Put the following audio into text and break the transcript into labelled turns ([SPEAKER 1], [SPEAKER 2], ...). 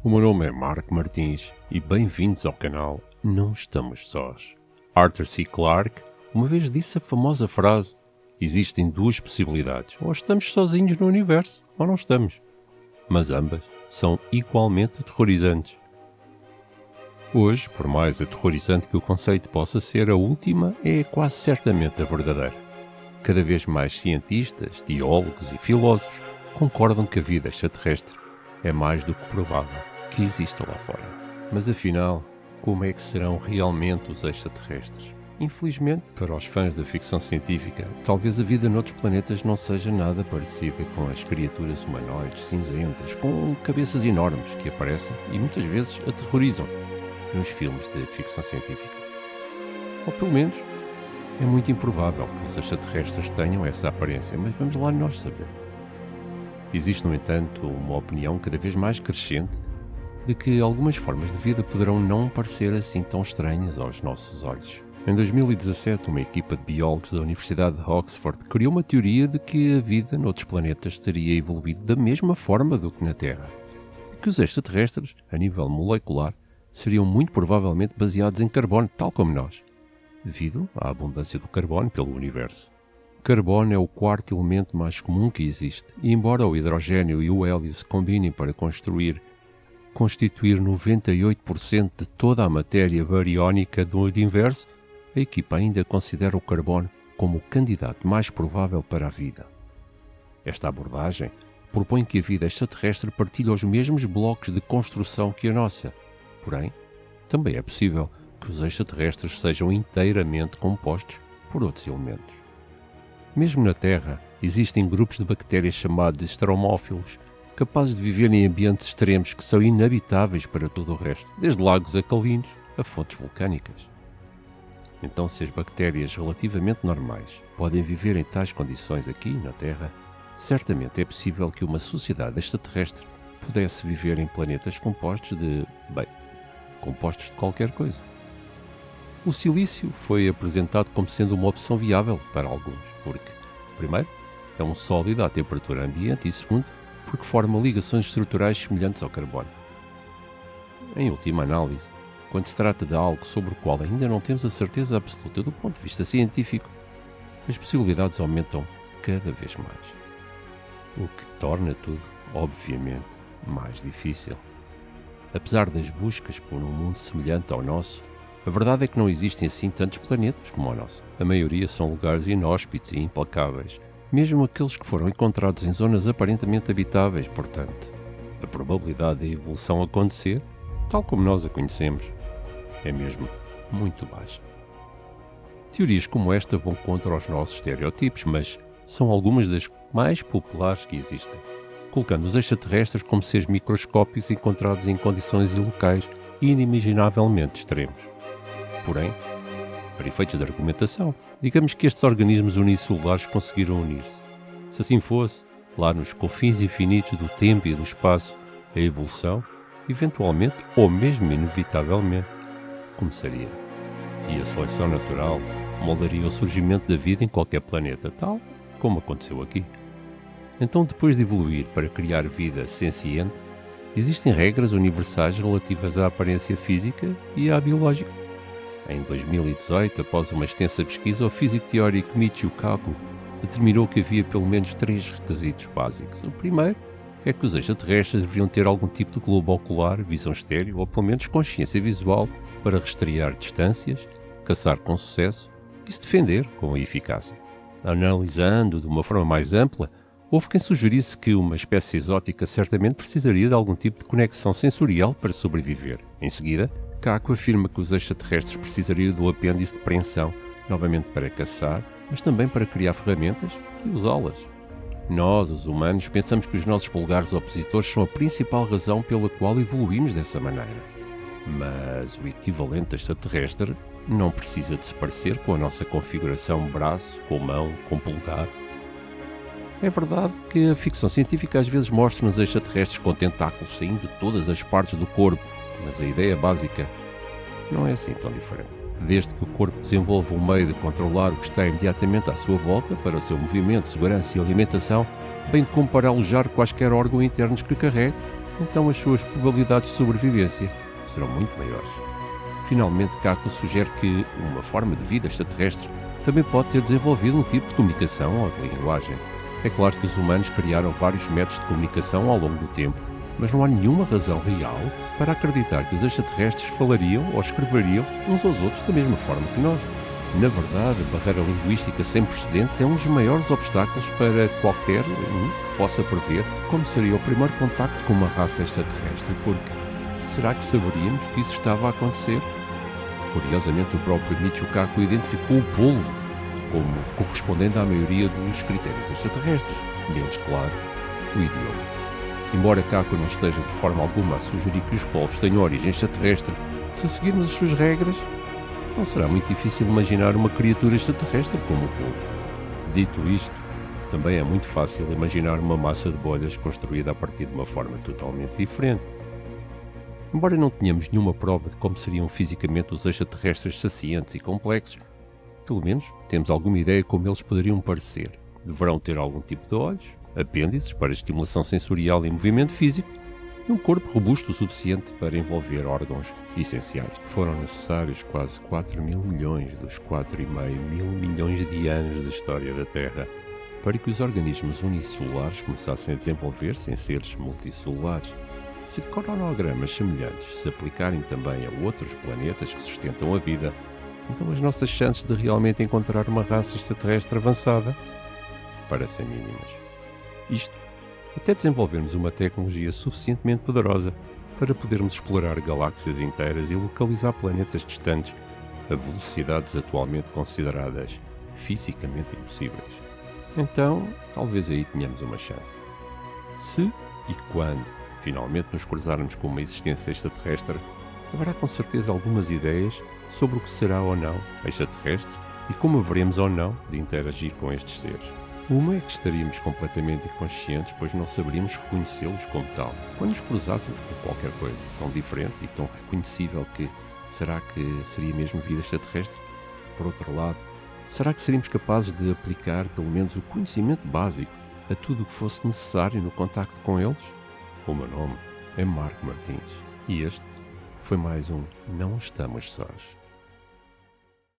[SPEAKER 1] O meu nome é Marco Martins e bem-vindos ao canal Não Estamos Sós. Arthur C. Clarke uma vez disse a famosa frase: existem duas possibilidades, ou estamos sozinhos no universo, ou não estamos. Mas ambas são igualmente aterrorizantes. Hoje, por mais aterrorizante que o conceito possa ser, a última é quase certamente a verdadeira. Cada vez mais cientistas, teólogos e filósofos concordam que a vida extraterrestre é mais do que provável que exista lá fora. Mas afinal, como é que serão realmente os extraterrestres? Infelizmente, para os fãs da ficção científica, talvez a vida noutros planetas não seja nada parecida com as criaturas humanoides cinzentas, com cabeças enormes que aparecem e muitas vezes aterrorizam nos filmes de ficção científica. Ou pelo menos, é muito improvável que os extraterrestres tenham essa aparência, mas vamos lá nós saber. Existe, no entanto, uma opinião cada vez mais crescente de que algumas formas de vida poderão não parecer assim tão estranhas aos nossos olhos. Em 2017, uma equipa de biólogos da Universidade de Oxford criou uma teoria de que a vida noutros planetas teria evoluído da mesma forma do que na Terra, e que os extraterrestres, a nível molecular, seriam muito provavelmente baseados em carbono, tal como nós, devido à abundância do carbono pelo universo. Carbono é o quarto elemento mais comum que existe, e embora o hidrogênio e o hélio se combinem para constituir 98% de toda a matéria bariónica do universo, a equipa ainda considera o carbono como o candidato mais provável para a vida. Esta abordagem propõe que a vida extraterrestre partilhe os mesmos blocos de construção que a nossa. Porém, também é possível que os extraterrestres sejam inteiramente compostos por outros elementos. Mesmo na Terra, existem grupos de bactérias chamados de estromófilos, capazes de viver em ambientes extremos que são inabitáveis para todo o resto, desde lagos alcalinos a fontes vulcânicas. Então, se as bactérias relativamente normais podem viver em tais condições aqui na Terra, certamente é possível que uma sociedade extraterrestre pudesse viver em planetas compostos de qualquer coisa. O silício foi apresentado como sendo uma opção viável para alguns, porque, primeiro, é um sólido à temperatura ambiente e, segundo, porque forma ligações estruturais semelhantes ao carbono. Em última análise, quando se trata de algo sobre o qual ainda não temos a certeza absoluta do ponto de vista científico, as possibilidades aumentam cada vez mais, o que torna tudo, obviamente, mais difícil. Apesar das buscas por um mundo semelhante ao nosso, a verdade é que não existem assim tantos planetas como o nosso. A maioria são lugares inóspitos e implacáveis, mesmo aqueles que foram encontrados em zonas aparentemente habitáveis. Portanto, a probabilidade da evolução acontecer, tal como nós a conhecemos, é mesmo muito baixa. Teorias como esta vão contra os nossos estereótipos, mas são algumas das mais populares que existem, colocando os extraterrestres como seres microscópicos encontrados em condições e locais inimaginavelmente extremos. Porém, para efeitos de argumentação, digamos que estes organismos unicelulares conseguiram unir-se. Se assim fosse, lá nos confins infinitos do tempo e do espaço, a evolução, eventualmente ou mesmo inevitavelmente, começaria. E a seleção natural moldaria o surgimento da vida em qualquer planeta, tal como aconteceu aqui. Então, depois de evoluir para criar vida senciente, existem regras universais relativas à aparência física e à biológica. Em 2018, após uma extensa pesquisa, o físico teórico Michio Kaku determinou que havia pelo menos 3 requisitos básicos. O primeiro é que os extraterrestres deveriam ter algum tipo de globo ocular, visão estéril ou pelo menos consciência visual para rastrear distâncias, caçar com sucesso e se defender com eficácia. Analisando de uma forma mais ampla, houve quem sugerisse que uma espécie exótica certamente precisaria de algum tipo de conexão sensorial para sobreviver. Em seguida, Kaku afirma que os extraterrestres precisariam do apêndice de preensão, novamente para caçar, mas também para criar ferramentas e usá-las. Nós, os humanos, pensamos que os nossos polegares opositores são a principal razão pela qual evoluímos dessa maneira. Mas o equivalente extraterrestre não precisa de se parecer com a nossa configuração braço, com mão, com polegar. É verdade que a ficção científica às vezes mostra-nos extraterrestres com tentáculos saindo de todas as partes do corpo, mas a ideia básica não é assim tão diferente. Desde que o corpo desenvolva um meio de controlar o que está imediatamente à sua volta para o seu movimento, segurança e alimentação, bem como para alojar quaisquer órgãos internos que carregue, então as suas probabilidades de sobrevivência serão muito maiores. Finalmente, Kako sugere que uma forma de vida extraterrestre também pode ter desenvolvido um tipo de comunicação ou de linguagem. É claro que os humanos criaram vários métodos de comunicação ao longo do tempo, mas não há nenhuma razão real para acreditar que os extraterrestres falariam ou escreveriam uns aos outros da mesma forma que nós. Na verdade, a barreira linguística sem precedentes é um dos maiores obstáculos para qualquer um que possa prever como seria o primeiro contacto com uma raça extraterrestre, porque será que saberíamos que isso estava a acontecer? Curiosamente, o próprio Michio Kaku identificou o polvo como correspondendo à maioria dos critérios extraterrestres, menos, claro, o idioma. Embora Kaku não esteja de forma alguma a sugerir que os povos tenham origem extraterrestre, se seguirmos as suas regras, não será muito difícil imaginar uma criatura extraterrestre como o polvo. Dito isto, também é muito fácil imaginar uma massa de bolhas construída a partir de uma forma totalmente diferente. Embora não tenhamos nenhuma prova de como seriam fisicamente os extraterrestres saciantes e complexos, pelo menos temos alguma ideia como eles poderiam parecer. Deverão ter algum tipo de olhos, apêndices para estimulação sensorial e movimento físico, e um corpo robusto o suficiente para envolver órgãos essenciais. Foram necessários quase 4 mil milhões dos 4,5 mil milhões de anos da história da Terra para que os organismos unicelulares começassem a desenvolver-se em seres multicelulares. Se cronogramas semelhantes se aplicarem também a outros planetas que sustentam a vida, então as nossas chances de realmente encontrar uma raça extraterrestre avançada parecem mínimas. Isto até desenvolvermos uma tecnologia suficientemente poderosa para podermos explorar galáxias inteiras e localizar planetas distantes a velocidades atualmente consideradas fisicamente impossíveis. Então, talvez aí tenhamos uma chance. Se e quando finalmente nos cruzarmos com uma existência extraterrestre, haverá com certeza algumas ideias sobre o que será ou não extraterrestre e como haveremos ou não de interagir com estes seres. Uma é que estaríamos completamente inconscientes, pois não saberíamos reconhecê-los como tal. Quando nos cruzássemos com qualquer coisa tão diferente e tão reconhecível que será que seria mesmo vida extraterrestre? Por outro lado, será que seríamos capazes de aplicar pelo menos o conhecimento básico a tudo o que fosse necessário no contacto com eles? O meu nome é Marco Martins e este foi mais um Não Estamos Sós.